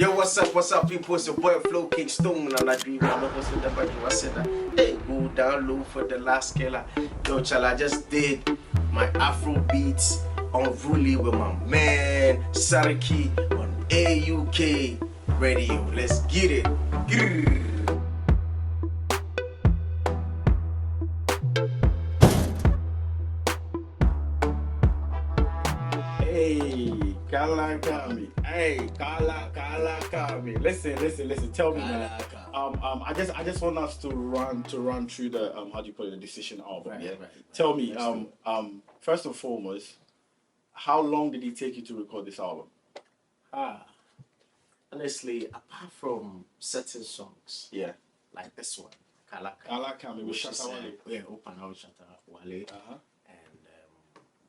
Yo, what's up, people? It's your boy Flow King Stone, and I dream I know what's with the body. I said that, hey, go down low for the last killer. Yo, chal, I just did my Afrobeatz Unruly with my man SARIKI on AUK Radio. Let's get it. Grrr. Hey, Kala Kami. Hey, Kala Kami. Listen. Tell me, man. I just want us to run through the how do you put it, the Decision album. Right, Yeah. right. Tell me, first and foremost, how long did it take you to record this album? Honestly, apart from certain songs, Yeah. like this one, Kala Kala Kami with which Shatta is, Wale. yeah, Open House Shatta Wale, Uh-huh. and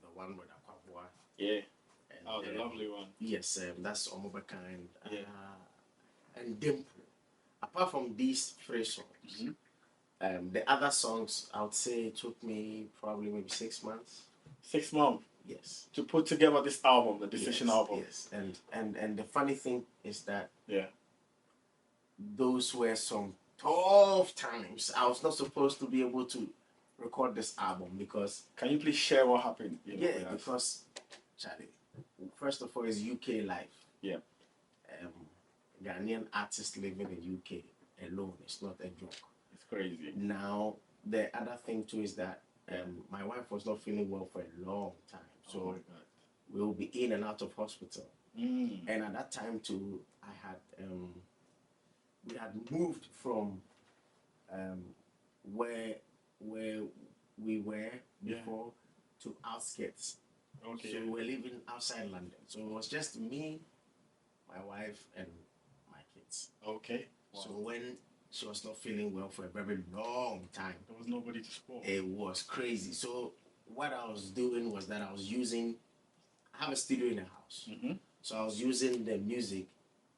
the one with Aquabua. Yeah. And, Oh, the lovely one. Yes, that's Omobakan. Yeah. And Dimple. Apart from these three songs, the other songs, I would say it took me probably maybe 6 months. 6 months Yes. to put together this album, the Decision album. Yes. And the funny thing is that Yeah. those were some tough times. I was not supposed to be able to record this album because Can you please share what happened? With us? because Charlie, first of all, is UK life. Yeah. Ghanaian artists living in UK alone is not a joke. It's crazy. Now the other thing too is that my wife was not feeling well for a long time, so Oh my God. we will be in and out of hospital. Mm. And at that time too, I had we had moved from where we were before to outskirts. Okay. So we were living outside London. So it was just me, my wife, and my kids. Okay. So when she was not feeling well for a very long time, There was nobody to support. it was crazy. So what I was doing was that I have a studio in the house. So I was using the music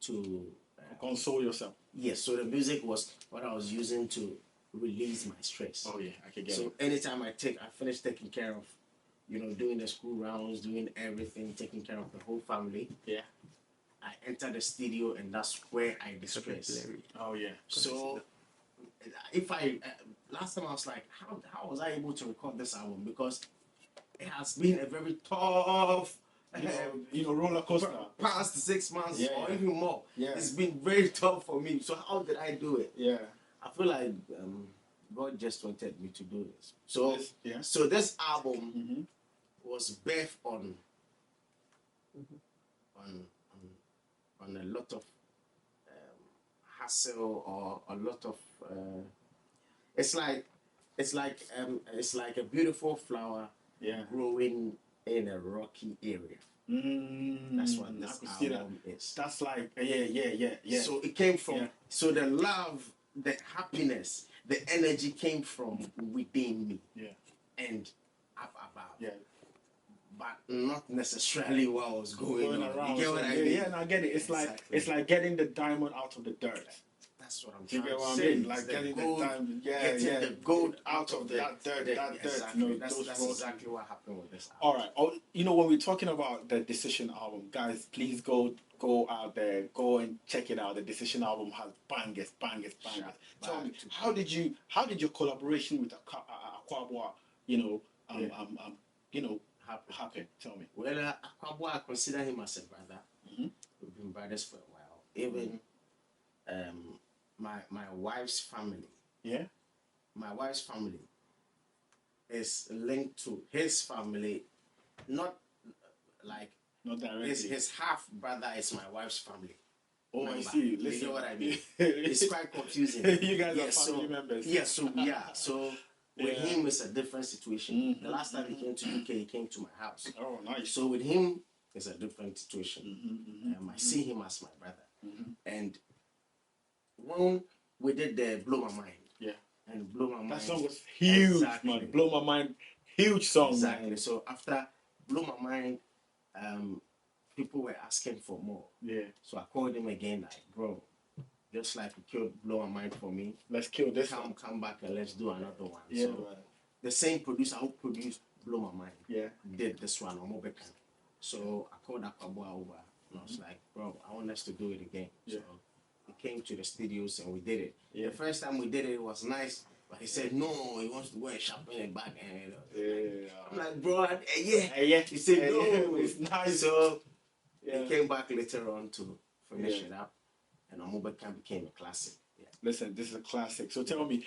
to Console yourself. yes. So the music was what I was using to release my stress. Oh yeah, I can get So it. anytime I finish taking care of, doing the school rounds, doing everything, taking care of the whole family, Yeah. I enter the studio and that's where I distress. Oh yeah. So last time I was like, how was I able to record this album? Because it has been a very tough, Roller coaster. past 6 months or even more. Yeah. It's been very tough for me. So how did I do it? Yeah. I feel like God just wanted me to do this. So Yeah. so this album was birthed on a lot of hassle or a lot of it's like a beautiful flower growing in a rocky area. That's what this album is. That's like yeah. So it came from so the love, the happiness, the energy came from within me. Yeah. And up about. Yeah. But not necessarily what was going on. around. You get what I mean? Yeah, and I get it. It's like Exactly. it's like getting the diamond out of the dirt. That's what I'm You trying get to what I say. mean? Like getting the diamond. getting the gold out of that dirt. Exactly. That's those roads. exactly what happened with this album. All right. Oh, when we're talking about the Decision album, guys, please go out there, go and check it out. The Decision album has bangers. Tell me, how did your collaboration with Aquabua, happen? Tell me. Well, Aquabua, I consider him as a brother. We've been brothers for a while. Even my wife's family. Yeah. My wife's family is linked to his family, not directly. his half brother is my wife's family. Oh, Remember? I see. You Listen. know what I mean? It's quite confusing. You guys are family members. Yeah, so with him it's a different situation. The last time he came to UK, he came to my house. Oh, nice. So with him, it's a different situation. I see him as my brother. And when we did the Blow My Mind. Yeah. And Blow My Mind. That song was huge, Exactly. man. Blow My Mind, huge song. Exactly. Man. So after Blow My Mind, people were asking for more. Yeah. So I called him again, like, bro, just like you killed Blow My Mind for me, Let's kill this one. come back and let's do another one. Yeah, So man. the same producer who produced Blow My Mind Yeah. did this one, Omobekan. So I called Aquabua over. And I was like, bro, I want us to do it again. Yeah. So we came to the studios and we did it. Yeah. The first time we did it, it was nice. But he said, no, he wants to go and sharpen it back. And I'm like, bro, yeah. He said, no, it's nice. So he came back later on to finish it up. And Omubeka became a classic. Yeah. Listen, this is a classic. So tell me,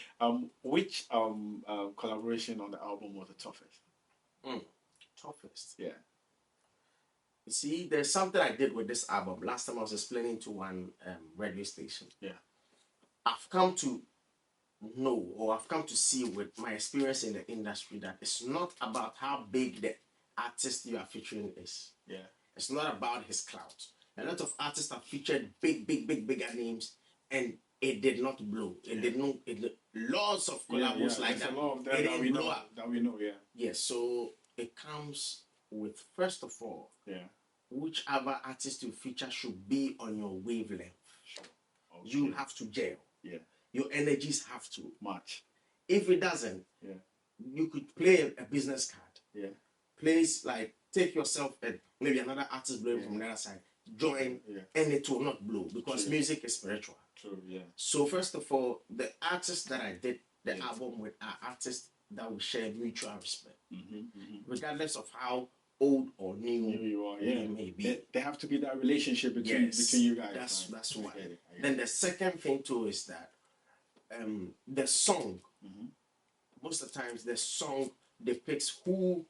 which collaboration on the album was the toughest? Toughest? Yeah. You see, there's something I did with this album. Last time I was explaining to one radio station. Yeah. I've come to know, or I've come to see with my experience in the industry, that it's not about how big the artist you are featuring is. Yeah. It's not about his clout. A lot of artists have featured bigger names, and it did not blow. It did not. Lots of collabs like that. A lot of them it that we blow know. up. That we know. Yeah. Yeah. So it comes with, first of all, whichever artist you feature should be on your wavelength. Sure. Okay. You have to gel. Yeah. Your energies have to match. If it doesn't, you could play a business card. Yeah. Place like, take yourself and maybe another artist blowing from the other side. Join, and it will not blow, because music is spiritual. True. Yeah. So first of all, the artists that I did the album with are artists that we share mutual respect, regardless of how old or new you are. they may be. There have to be that relationship between you guys. That's why. Then the second thing too is that the song. Most of the times, the song depicts who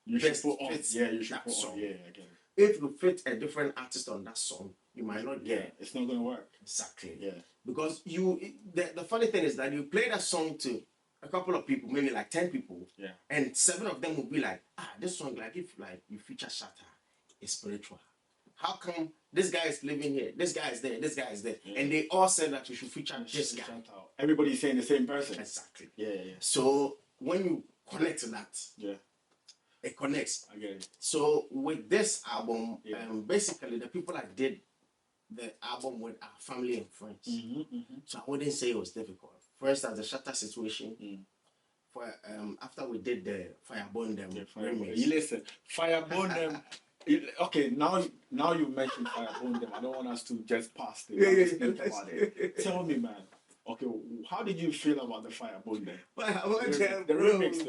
you best should put on. fits Yeah, you should that put song. on. Yeah, I get it. If you fit a different artist on that song, you might not get it. It's not going to work. Exactly. Yeah. Because the funny thing is that you play that song to a couple of people, maybe like 10 people, and 7 of them will be like, this song, like if like you feature Shatta, it's spiritual. How come this guy is living here, this guy is there, this guy is there, and they all said that you should feature this guy. Everybody's saying the same person. Exactly. Yeah. So when you connect to that, it connects. I get it. So with this album, basically the people I did the album with are family and friends. So I wouldn't say it was difficult. First, as the Shatta situation, for after we did the Fireburn Them remix. You listen, Fireburn Them. Okay, now you mentioned Fireburn Them. I don't want us to just pass it. Tell me, man. Okay, how did you feel about the Fireburn Them? The remix.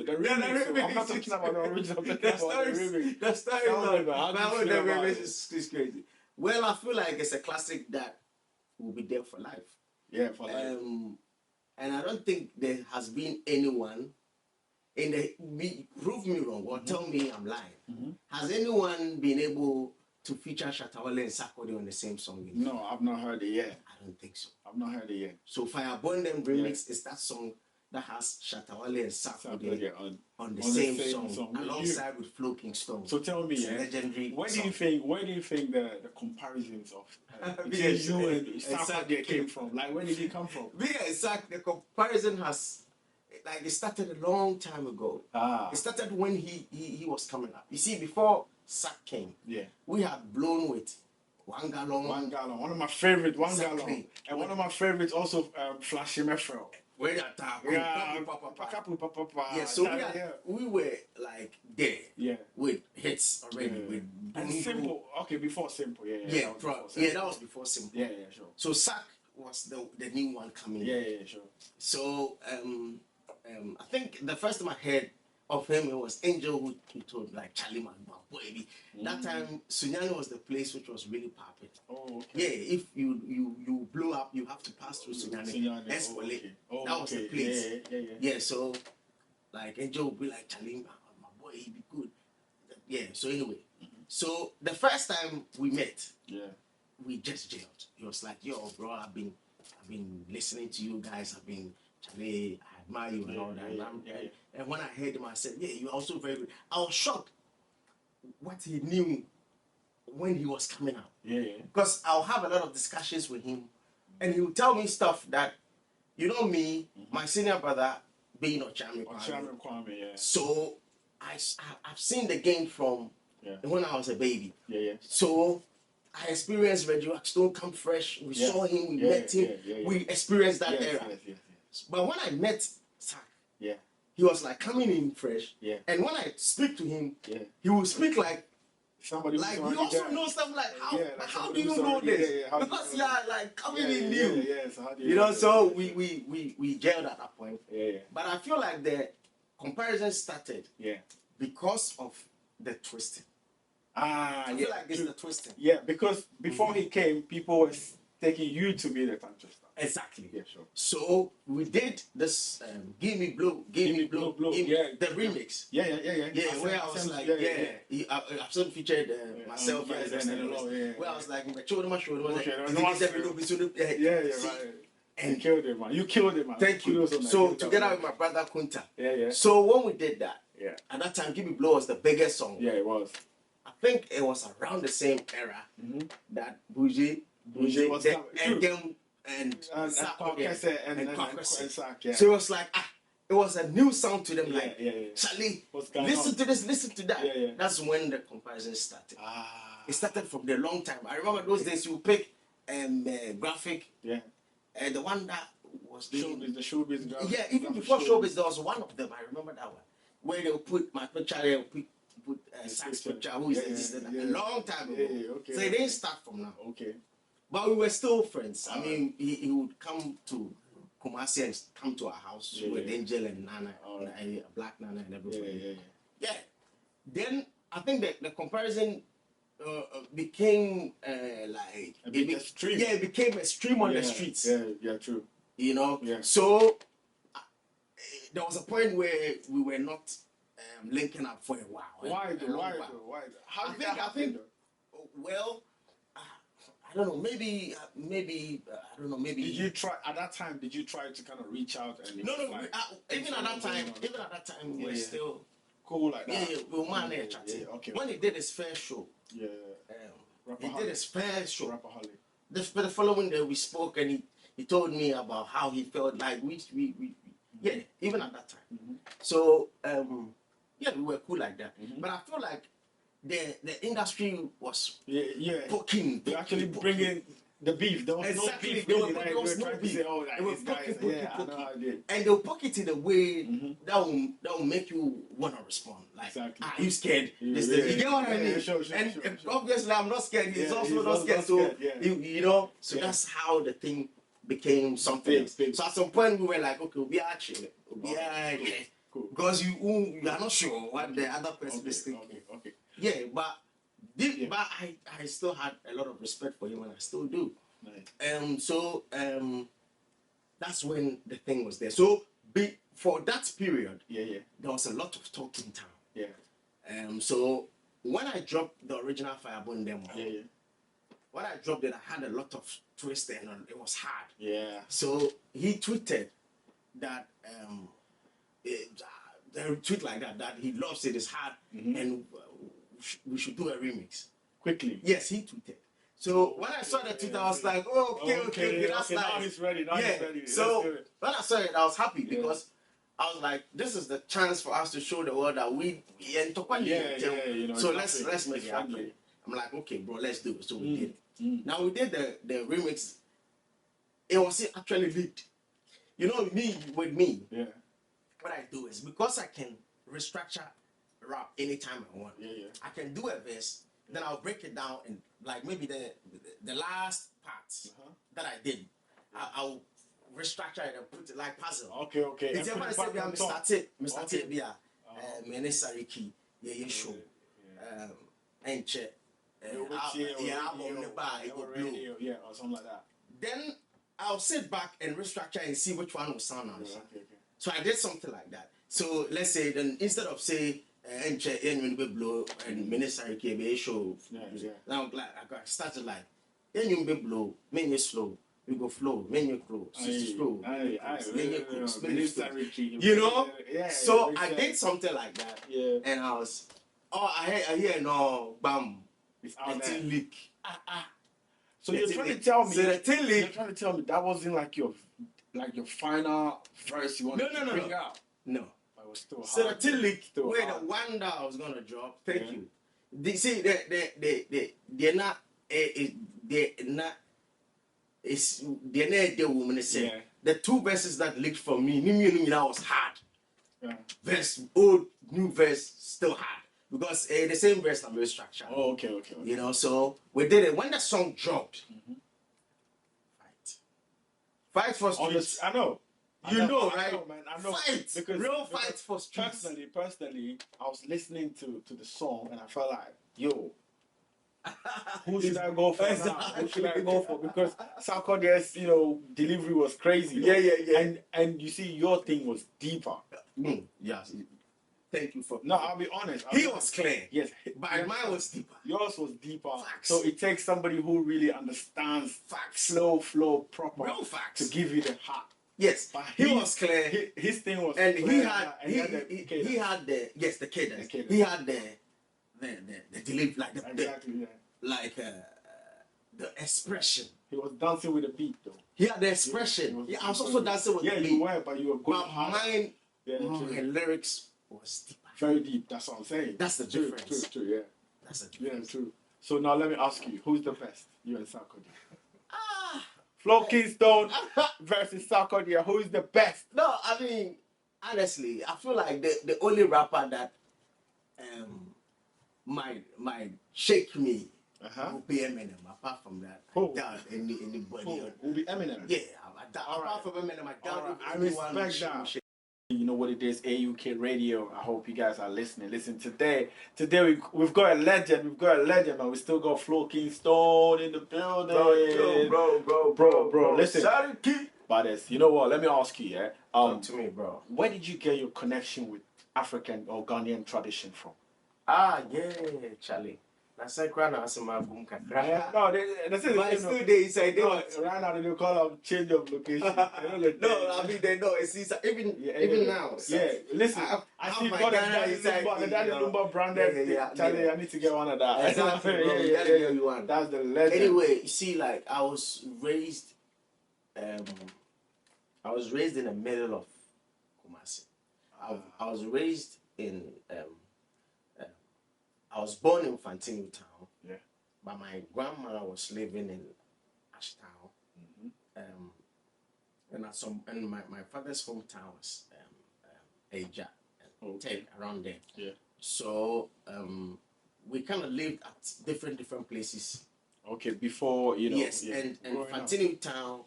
I'm not talking about the original. The story, man. Is crazy. Well, I feel like it's a classic that will be there for life. Yeah, for life. And I don't think there has been anyone prove me wrong or tell me I'm lying. Has anyone been able to feature Shatta Wale and Sarkodie on the same song? No, I've not heard it yet. I don't think so. I've not heard it yet. So Fireburn Them remix is that song that has Shatta Wale and Sarkodie on the same song alongside with Flowking Stone. So tell me, legendary. Where do you think the comparisons of you and Sarkodie came from? Like, where did it come from? The comparison has, like, it started a long time ago. It started when he was coming up. You see, before Sak came, we had blown with 1 Gallon. 1 Gallon. One of my favorites, 1 Gallon. And one of my favorites also, Flashy Mefrel. So we were like there with hits already. And Simple. Okay, before Simple. That was before Simple. Yeah, sure. So Sak was the new one coming. Yeah, sure. So I think the first time I heard of him, it was Angel who told like, Charlie man, baby. That time Sunyani was the place which was really popping. Oh, okay. Yeah, if you blow up, you have to pass through Sunyani. Escalate. That was the place. Yeah. So like Angel would be like, Charlie, my boy, he be good. Yeah. So anyway, so the first time we met, we just jailed. He was like, yo, bro, I've been listening to you guys. Charlie, I admire you and all that. And when I heard him, I said, you're also very good. I was shocked what he knew when he was coming out. Because I'll have a lot of discussions with him, and he will tell me stuff that, me, my senior brother, being Ochame Kwame. So I've seen the game from when I was a baby. So I experienced Reggie Stone come fresh. We saw him, we met him, we experienced that era. But when I met Sak, he was like coming in fresh. And when I speak to him, he will speak like Somebody like who's you already also there. know stuff like how Yeah, like how do somebody you who's know already this? there, yeah, how do you Because know you that? are like coming Yeah, in yeah, new. yeah, so how do You know, that? so Yeah, we gelled at that point. yeah. But I feel like the comparison started Yeah. because of the twisting. Ah, I yeah. feel like it's the twisting. Yeah, because before he came, people were taking you to be the country star. Exactly. Yeah, sure. So we did this Give Me Blow, Give Me Blow, yeah, the remix. Yeah. Yeah, where I was like, I've seen featured myself and where I was like, my children, yeah, right. And you killed it, man. You killed it, man. Thank you. So together with my brother Kunta. Yeah. So when we did that, at that time, Give Me Blow was the biggest song. Yeah, it was. I think it was around the same era that Bougie was and Sarkodie and Sark. So it was like it was a new sound to them. Charlie, listen to this, listen to that. Yeah. That's when the comparison started. It started from the long time. I remember those days you pick graphic. Yeah. And the one that was the showbiz graphic. Yeah, even before showbiz, there was one of them. I remember that one where they would put my picture there, put Sax picture. Who is this? A long time ago. Okay. So it didn't start from now. Okay. But we were still friends. I mean, he would come to Kumasi and come to our house with Angel and Nana, Black Nana and everybody. Yeah. Then I think that the comparison became like extreme. Yeah, it became extreme on the streets. Yeah, true. You know. Yeah. So there was a point where we were not linking up for a while. Why? How did that happen? Well, I don't know. Maybe I don't know. Maybe. Did you try at that time? Did you try to kind of reach out and? No. Even at that time, we were still cool like that. Yeah, we were man there chatting. Okay. When he did his first show. Yeah. He did his first show. Rapperholic. The following day we spoke and he told me about how he felt like we even at that time. So we were cool like that. But I feel like the industry was poking. They actually bringing the beef. There was no beef. There was no beef. They were poking. And they'll poke it in a way that will make you want to respond. Like, are you scared? You get what I mean? Sure. And obviously I'm not scared. He's also not scared. So you know, so that's how the thing became something. Big. So at some point we were like, okay, we are chill. Cool. Because you are not sure what the other person is thinking. Okay. Yeah, but I still had a lot of respect for him, and I still do. Nice. So that's when the thing was there. So for that period, there was a lot of talk in town. Yeah. So when I dropped the original Firebone demo, when I dropped it, I had a lot of twists and it was hard. Yeah. So he tweeted that the tweet like that he loves it, it's hard, and we should do a remix quickly. Yes, he tweeted. So when I saw the tweet, I was like, okay, that's nice. Now he's ready. So when I saw it, I was happy because I was like, this is the chance for us to show the world that we and you know. So let's make it happen. I'm like, okay, bro, let's do it. So we did it. Now we did the remix. It was actually leaked. You know, with me, what I do is because I can restructure rap anytime I want. I can do a verse, then I'll break it down and like maybe the last parts that I did, I'll restructure it and put it like puzzle. Okay. It's ever said Mr. Tibia, SARIKI, show, and check. Or something like that. Then I'll sit back and restructure and see which one will sound nice. Okay. So I did something like that. So let's say then instead of say blow and SARIKI show, now like I started like blow, menu slow. We go flow, menu flow, slow, you know. So I did something like that, and I was, I hear no bam, it's out there. Leak. So you're trying to tell me? So the thing leak. You're trying to tell me that wasn't like your final verse you want to bring out? No. But it was still hard. So the thing leak. Wait, the one that I was gonna drop. Thank you. They're not. It's the woman said the two verses that leaked from me, that was hard. Verse, old, new verse, still hard. because the same verse and verse structure. Oh, okay. You know, so we did it. When the song dropped, fight for streets. I know. You know, I right? know, man. I know. Fight. Because Real fight for streets. Personally, I was listening to the song and I felt like, yo, who should I go for now? Who should I go for? Because Sarkodie's, delivery was crazy. Yeah. And you see, your thing was deeper. Yes. Thank you for. No, I'll be honest. He was clear. Yes. But mine was deeper. Yours was deeper. Facts. So it takes somebody who really understands Facts. Flow proper. Real facts. To give you the heart. Yes. But he was clear. His thing was and clear. He had the cadence. He had the delivery, like the expression. He was dancing with the beat though. He had the expression. I was also dancing with the beat. Yeah, you were, but you were going hard. My lyrics was deeper. Very deep, that's what I'm saying. That's the difference. True, yeah. That's the difference. Yeah, true. So now let me ask you, who's the best? You and Sarkodie. Flowking Stone versus Sarkodie. Who is the best? No, I mean, honestly, I feel like the only rapper that might shake me will be Eminem. Apart from that, I doubt anybody. Will be Eminem? Yeah, apart from Eminem, I doubt I respect that. You know what it is, AUK Radio. I hope you guys are listening. Listen, today we've got a legend. Man. We still got Flowking Stone in the building. Bro. Listen, SARIKI. But you know what? Let me ask you, yeah. Talk to me, bro. Where did you get your connection with African or Ghanaian tradition from? Yeah, Charlie. That's like right now, my boom kakra. No, that's it. But still they say they right now they call them change of location. No, I mean they know it's even now. Yeah, listen, I see got the Daddy Lumba branded. Charlie, I need to get one of that. Exactly, bro. You want. That's the legend. Anyway, you see, like I was raised in the middle of Kumasi. I was raised in I was born in Fantini Town. Yeah. But my grandmother was living in Ashtown. And my father's hometown was Aja and Ted, around there. Yeah. So we kind of lived at different places. Okay, before Yes, and Fantini Town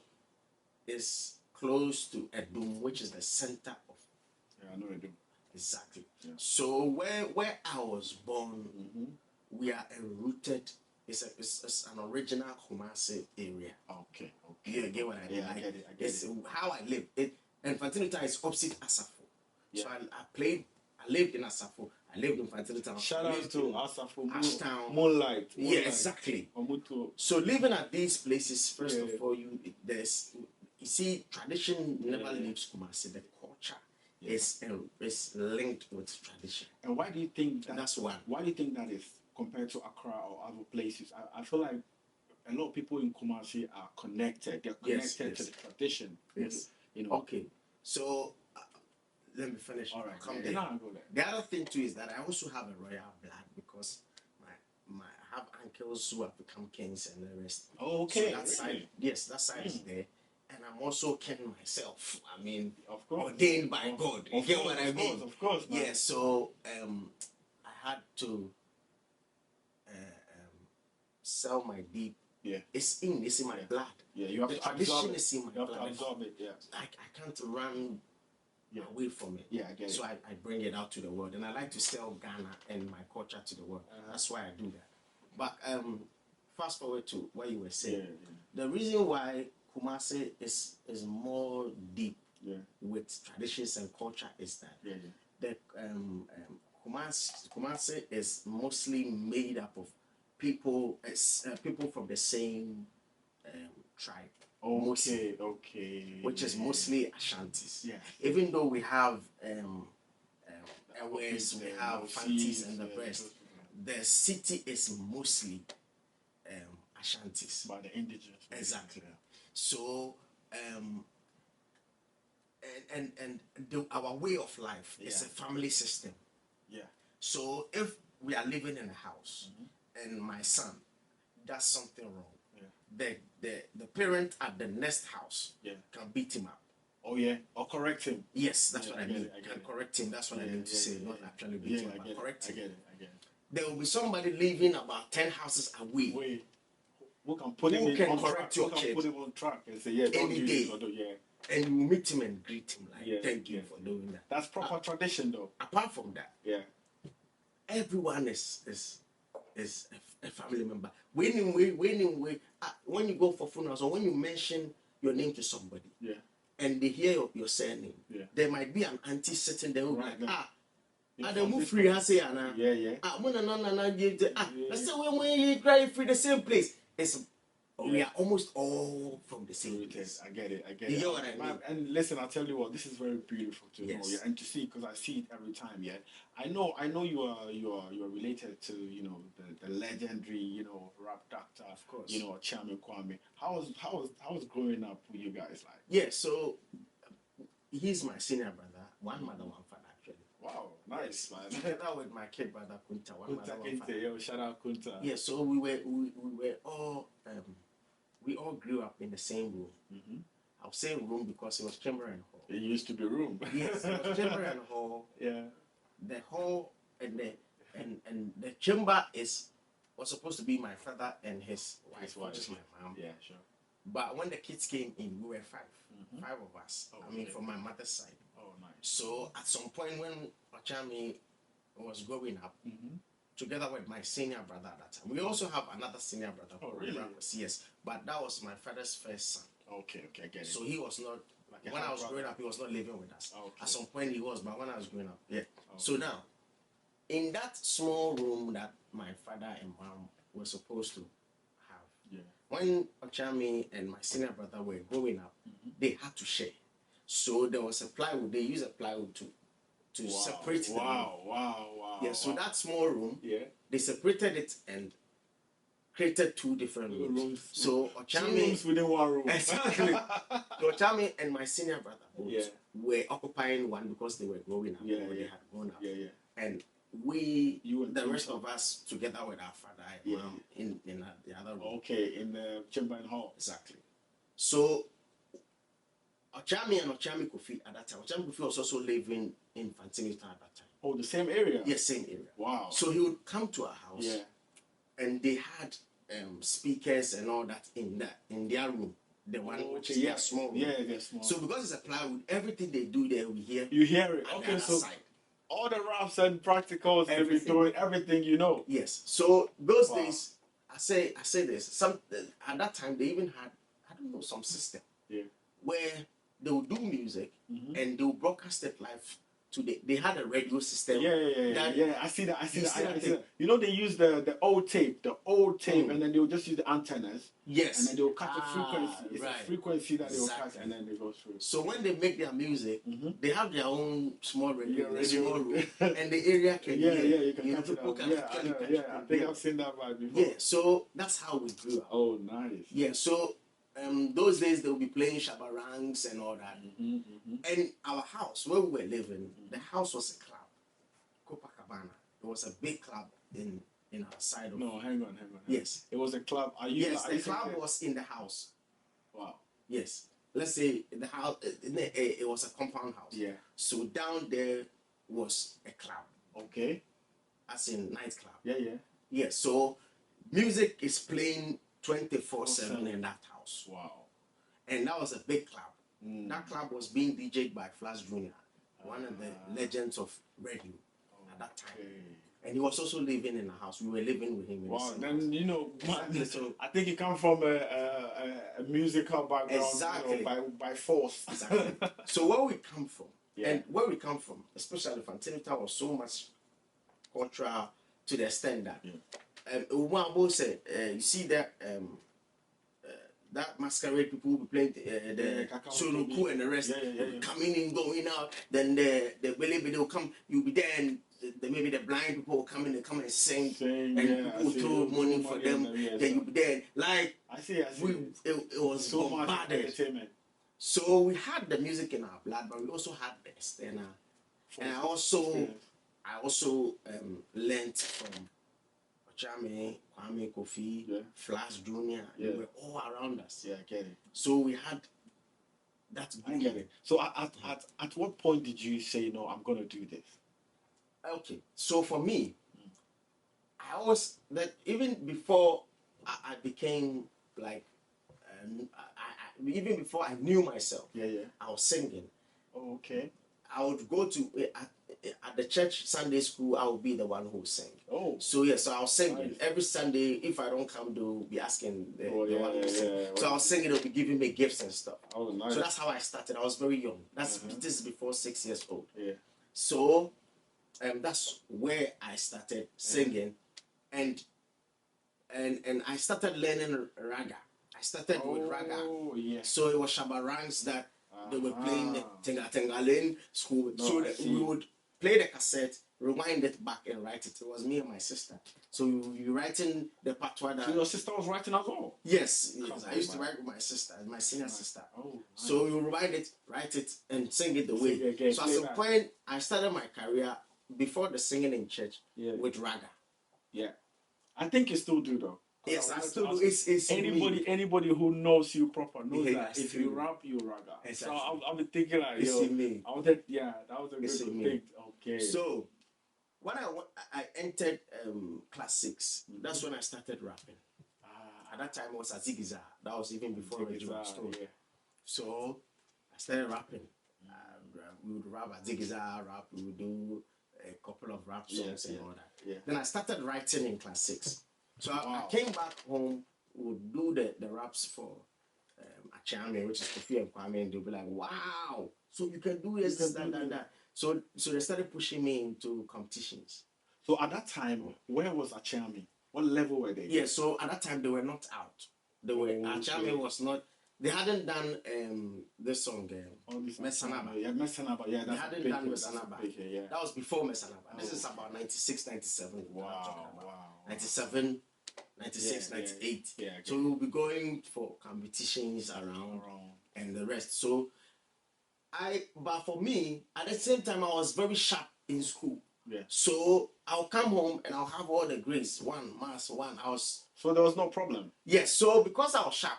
is close to Edum, which is the center of. Yeah, I know Edum. Exactly. Yeah. So where I was born, we are rooted. It's an original Kumasi area. Okay. You get what I mean? Yeah, I get it. It's how I live. And Fantinita is opposite Asafo. Yeah. So I lived in Asafo. I lived in Fantinita. Shout out to Asafo, Ashtown, Moonlight. Yeah, exactly. Omutu. So living at these places, first of all, you see, tradition never leaves Kumasi. The culture is linked with tradition. And why do you think that's one? Why do you think that is compared to Accra or other places? I feel like a lot of people in Kumasi are connected. They're connected to the tradition. Yes. Okay. So let me finish. All right. Come there. there. The other thing too is that I also have a royal blood because I have uncles who have become kings and the rest. Oh, okay. So that side, that side is there. And I'm also king myself. I mean, of course, ordained by God. You get what I mean? Of course. Man. Yeah. So I had to sell my deep. Yeah. It's in my blood. Yeah. You have the to tradition absorb it. is in my blood. You have to absorb it. Yeah. I can't run away from it. Yeah, I get it. So I bring it out to the world, and I like to sell Ghana and my culture to the world. That's why I do that. But fast forward to what you were saying. The reason why Kumasi is more deep with traditions and culture is that the Kumasi is mostly made up of people from the same tribe. Okay. Which is mostly Ashantis. Yeah. Even though we have Awes, we have Fantis and the rest, the city is mostly Ashantis. By the indigenous. Exactly. So our way of life is a family system. Yeah. So if we are living in a house and my son does something wrong, the parent at the next house can beat him up. Oh yeah, or correct him. Yes, that's what I mean. I get it. Correct him. That's what I mean to say. Not actually beat him, but correct him. I get it. there will be somebody living about 10 houses away. Wait, who can put Who him can on correct track? your Who can kid put him on track and say, yeah, don't any do day. this or do yeah. And you meet him and greet him like, Yeah, thank you yeah. for doing that. That's proper tradition, though. Apart from that, Yeah. everyone is a family member. When you go for funerals or when you mention your name to somebody, Yeah. and they hear your surname, Yeah. there might be an auntie sitting there who Right like, then. they move free, I say, Anna. Yeah, yeah. Let's say when we cry free the same place. We are almost all from the same place. I get it. You get what I mean? And listen, I'll tell you what, this is very beautiful to know, Yes. yeah, and to see, because I see it every time, yeah. I know you are related to, you know, the legendary, you know, rap doctor, Of course. you know, Chami Kwame. How was growing up with you guys like? Yeah, so he's my senior brother, one mother, one father actually. Wow, nice, man. Together with my kid brother Kunta, one mother, one father. Yo, shout out Kunta. Yeah, so we were all we all grew up in the same room. Mm-hmm. I'll say room because it was chamber and hall. It used to be room. Yes, it was chamber and hall. Yeah. The hall and the chamber was supposed to be my father and his wife, which is my mom. Yeah, sure. But when the kids came in, we were five of us. Oh, I mean, okay. from my mother's side. Oh, nice. So at some point when Ochami was growing up, together with my senior brother at that time, we also have another senior brother. Oh, really? Yes, but that was my father's first son. Okay, I get it. So he was not, Like when I was growing up, he was not living with us. Okay. At some point he was, but when I was growing up, yeah. Okay. So now, in that small room that my father and mom were supposed to have, Yeah. when Ochami and my senior brother were growing up, they had to share. So there was a plywood. They used a plywood to separate them. Wow. Yeah. So that small room, Yeah. they separated it and created two different rooms. So Two Ochami, rooms within one room. exactly. So Ochami and my senior brother both Yeah. were occupying one because they were growing up. Yeah, or they yeah. had grown up. Yeah. And You and the Kunta. rest of us, together with our father and Yeah. mom, in the other room. Okay, in the chamber and hall. Exactly. So Ochami and Ochami Kofi at that time. Ochami Kofi was also living in Fantimita at that time. Oh, the same area? Yes, same area. Wow. So he would come to our house. Yeah. And they had speakers and all that in their room. The one which is their small room. Yeah, they're small. So because it's a plywood, everything they do there we hear. You hear it. On Okay, the other so side. all the raps and practicals, they've been Everything. doing everything, you know. Yes. So those Wow. days, I say this. At that time they even had, I don't know, some system. Yeah. Where they would do music and they would broadcast it live to they had a radio system. Yeah. I see that. I see You that. see I that see thing? that. You know, they use the old tape, and then they'll just use the antennas, Yes. and then they'll catch a frequency. It's right. a frequency that they'll catch, Exactly. and then they go through. So when they make their music, they have their own small radio, Yeah, in a small radio. room, and the area can Yeah, hear. you can catch it people up. can Yeah, I actually know, catch yeah, it. I think I've seen that vibe before. Yeah, so that's how we grew up. Oh, nice. Yeah, so those days they would be playing shabarangs and all that. And our house where we were living, the house was a club, Copacabana. It was a big club in our side of. No, hang on. Yes. It was a club. Yes, the club was in the house. Wow. Yes. Let's say the house. It was a compound house. Yeah. So down there was a club, Okay. as in nightclub. Yeah. Yes. So music is playing 24/7 in that house, Wow. and that was a big club. That club was being DJ'd by Flash Jr., one of the legends of radio at that time. Okay. And he was also living in the house. We were living with him in the Wow. same Then house. you know, Exactly, so- I think you come from a musical background, Exactly. you know, by force. Exactly. So where we come from, Yeah. and where we come from, especially Fantimita was so much cultural to the extent that Umabo said, you see that that masquerade people will be playing the Suruku and the rest, Yeah. coming in, going out. Then the Belebe will come, you'll be there, and maybe the blind people will come in and sing, Sing, and yeah, people I see. throw money for them. Yeah, Then you'll be there, like I see. it was So much bombarded. entertainment. So we had the music in our blood, but we also had the external. And I also learned from Ochami, Kwame Kofi, Yeah. Flash Jr. They were all around us. Yeah, I get it. So we had that I get it. So at what point did you say, no, I'm gonna do this? Okay. So for me, I was that even before I became like, even before I knew myself, I was singing. Oh, okay. I would go to at the church Sunday school. I would be the one who sang. Oh, so yeah, so I was singing nice. every Sunday. If I don't come, they'll be asking the one who sang. Yeah. So I was singing. They'll be giving me gifts and stuff. Oh, nice. So that's how I started. I was very young. This is before 6 years old. Yeah. So that's where I started singing, and I started learning raga. I started with raga. Oh, yeah. So it was shabarangs that they were playing Tenga Tengalin school. No, So that we would play the cassette, rewind it back and write it. It was me and my sister. So we writing the patois that... So your sister was writing as well? Yes. I used to write with my sister, my senior sister. Oh, nice. So we rewind it, write it, and sing it the way. So at some point, I started my career before the singing in church with raga. Yeah. I think you still do though. Yes, I still do. It's anybody who knows you proper knows that if you me. rap, you raga. Exactly. So I've been thinking like, It's in me. that was a good thing. Okay. So when I entered class 6, that's when I started rapping. At that time it was Azigiza. That was even before Regiment Stone. Yeah. So I started rapping. We would rap Azigiza rap. We would do a couple of rap songs and all that. Yeah. Then I started writing in class 6. So I came back home, would do the raps for Achame, which is Kofi and Kwame, and they'll be like, wow, so you can do this, that. So they started pushing me into competitions. So at that time, where was Achame? What level were they? Yeah, so at that time they were not out. Achame was not, they hadn't done this song, Mesanaba. Yeah, Mesanaba, yeah. They hadn't done Mesanaba. Yeah. That was before Mesanaba. This is about 96, 97. Wow. 97, 96, 98. Yeah. So we'll be going for competitions around and the rest. So but for me, at the same time, I was very sharp in school. Yeah. So I'll come home and I'll have all the grades. 1, maths, 1. So there was no problem. Yes. So because I was sharp,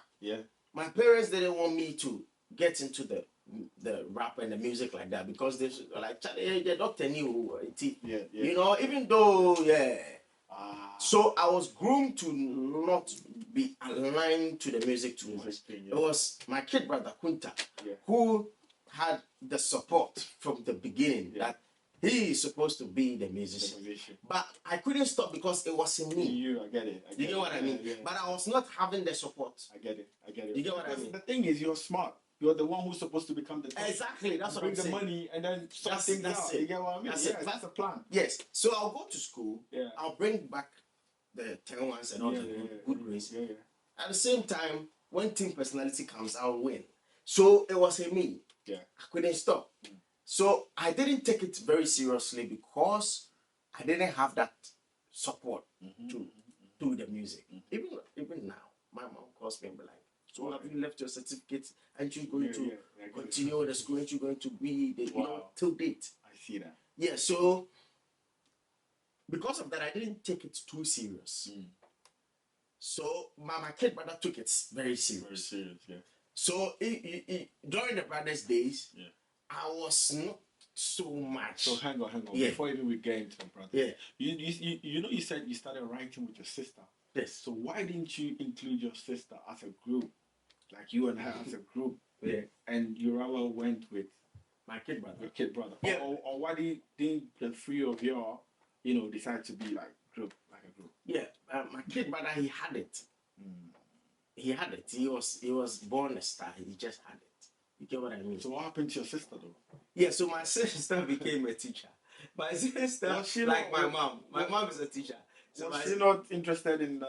my parents didn't want me to get into the rap and the music like that because they like the doctor knew you know, even though so I was groomed to not be aligned to the music too much. It was my kid brother Kunta who had the support from the beginning that he is supposed to be the musician. But I couldn't stop because it was in me. I get it. You get what I mean? Yeah. But I was not having the support. I get it. You get what I mean? The thing is, you're smart. You're the one who's supposed to become the top. Exactly, that's what I'm saying. Bring the money and then sort things out. You get what I mean? That's the plan. Yes. So I'll go to school. I'll bring back the 10 ones and all the good grades. At the same time, when team personality comes, I'll win. So it was in me. I couldn't stop. So I didn't take it very seriously because I didn't have that support to do the music. Even now, my mom calls me and be like, so have you left your certificate? Aren't you going to continue with the school? Aren't you going to be the, till date? I see that. Yeah, so because of that, I didn't take it too serious. So my kid brother took it very serious. Very serious, yeah. So during the brothers' days, I was not so much. So hang on. Before even we get into the brothers, you said you started writing with your sister. Yes. So why didn't you include your sister as a group, like you and her as a group? And you rather went with my kid brother. Your kid brother. Yeah. Or why didn't the three of you, decide to be like a group? Yeah. My kid brother, he had it. He had it. He was born a star. He just had it. You get what I mean? So what happened to your sister though? Yeah, so my sister became a teacher. My sister, like my mom. My mom is a teacher. So was she not interested in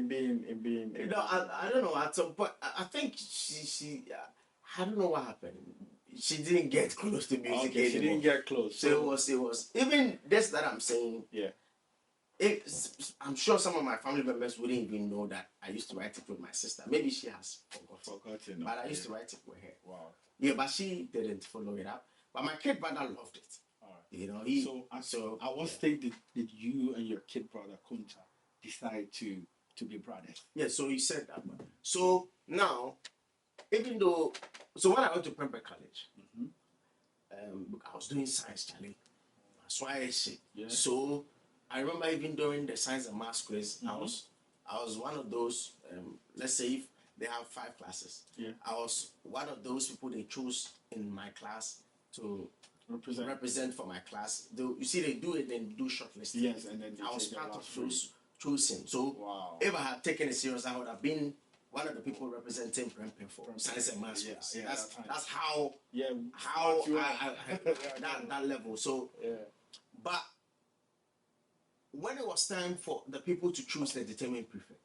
being? I don't know. At some point, I think she I don't know what happened. She didn't get close to music anymore. She didn't get close. So it was even this that I'm saying. Yeah. I'm sure some of my family members wouldn't even know that I used to write it with my sister. Maybe she has forgotten. But I used to write it with her. Wow. Yeah, but she didn't follow it up. But my kid brother loved it. All right. So at what stage did you and your kid brother Kunta decide to be brothers? Yeah, so you said that. So now, even though, so when I went to Pember College, I was doing science, Charlie. That's why I said. Yeah. So I remember even during the science and math quiz, I was one of those. Let's say if they have 5 classes, I was one of those people they chose in my class to represent for my class. You see, they do it and do shortlisting. Yes, and then I was part of those chosen. So if I had taken it serious, I would have been one of the people representing Prempeh for science and math. That's how that level. So but when it was time for the people to choose the determined prefect,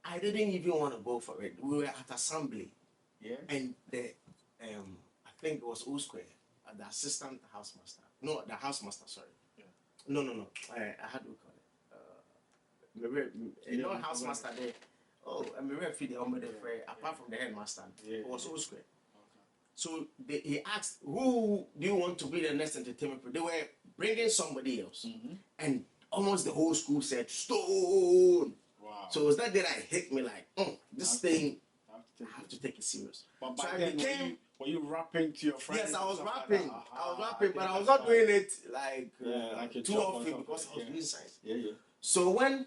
I didn't even want to go for it. We were at assembly, and the I think it was O Square, the assistant housemaster. No, the housemaster. Sorry. No. How do we call it? Not housemaster there. Oh, I mean, apart from the headmaster, it was O Square. So he asked, who do you want to be the next entertainment? They were bringing somebody else. And almost the whole school said, Stone. Wow. So it was that day that hit me like, this thing, I have to take it serious. But so then, were you rapping to your friends? Yes, I was rapping. But I was not doing it like too often because I was doing science. So when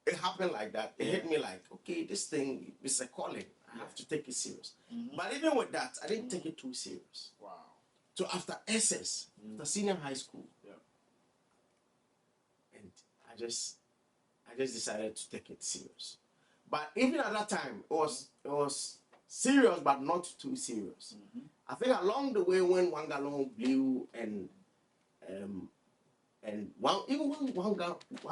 it happened like that, it hit me like, okay, this thing is a calling. I have to take it serious. But even with that, I didn't take it too serious. Wow. So after SS, the senior high school, and I just decided to take it serious. But even at that time, it was serious, but not too serious. I think along the way when one gallon blew and one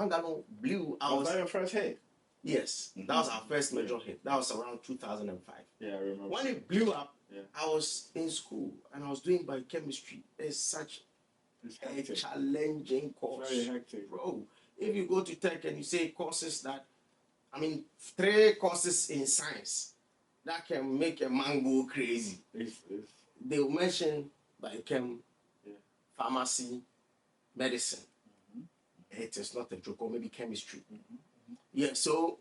gallon blew, was that your first hit? Yes, that was our first major hit. That was around 2005. Yeah, I remember. When it blew up, I was in school and I was doing biochemistry. It's such a challenging course. Very hectic. Bro, if you go to tech and you say courses that, 3 courses in science that can make a man go crazy. They will mention biochem, pharmacy, medicine. It is not a joke, or maybe chemistry. Yeah, so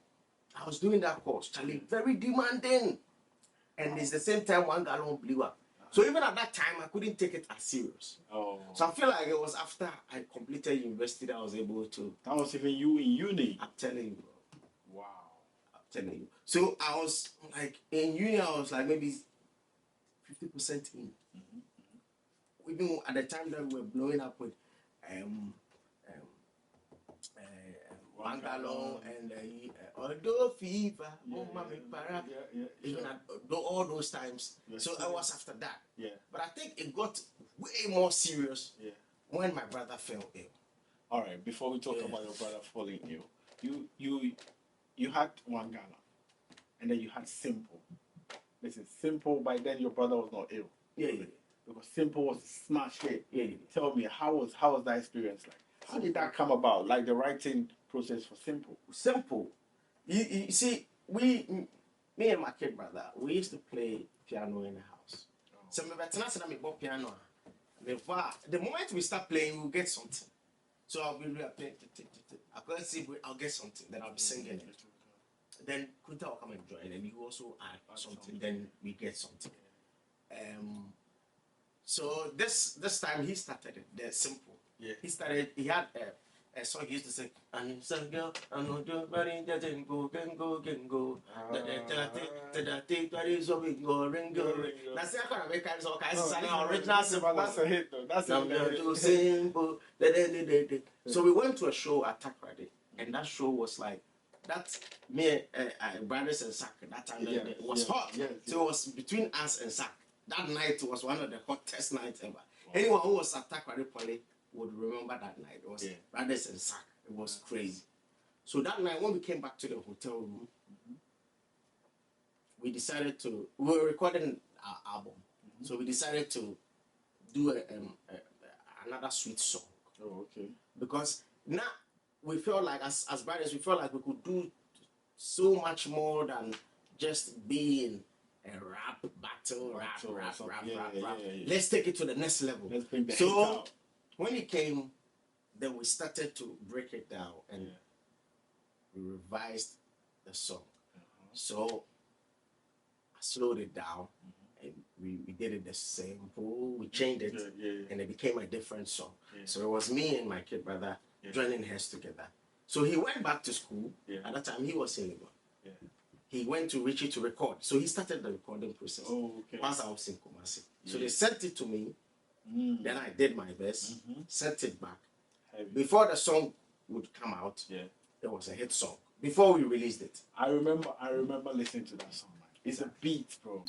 I was doing that course, Charlie, very demanding. And it's the same time one gallon blew up. So even at that time, I couldn't take it as serious. So I feel like it was after I completed university that I was able to. That was even you in uni. I'm telling you, bro. Wow. I'm telling you. So I was like, in uni, I was like maybe 50% in. Even at the time that we were blowing up with one gallon and although fever, even at all those times. So I was after that. But I think it got way more serious when my brother fell ill. All right, before we talk about your brother falling ill, you had one gallon, and then you had Simple. Listen, Simple, by then your brother was not ill. Because Simple was a smash hit. Tell me, how was that experience like? How did that come about? Like the writing process for Simple. Simple. You see, me and my kid brother, we used to play piano in the house. So me bought piano. The moment we start playing, we'll get something. So I'll be playing. I'll get something. Then I'll be singing it. Then Kunta will come and join, and you also add something. Then we get something. So this time he started it. The Simple. He started. He had a song he used to sing. And some girl, I know the body that go. That's the kind of make kind of original Simple. That's a hit though. That's a Simple. So we went to a show at Takrady, and that show was like that's me, Brothers and Sack. That time it was hot. So it was between us and Sack. That night was one of the hottest nights ever. Anyone who was at Takrady Poly would remember that night. It was Brothers and Sack. It was crazy. So that night, when we came back to the hotel room, we decided to. We were recording our album, so we decided to do another sweet song. Because now we felt like, as brothers, we felt like we could do so much more than just being a rap battle, rap. Let's take it to the next level. Let's bring the so hits out. When it came, then we started to break it down and we revised the song. So I slowed it down and we did it the same. We changed it and it became a different song. So it was me and my kid brother joining heads together. So he went back to school. At that time, he was in Lagos. He went to Richie to record. So he started the recording process. Once I was in Kumasi. So they sent it to me. Then I did my best, sent it back. Before the song would come out, there was a hit song. Before we released it. I remember listening to that song, man. It's a beat, bro.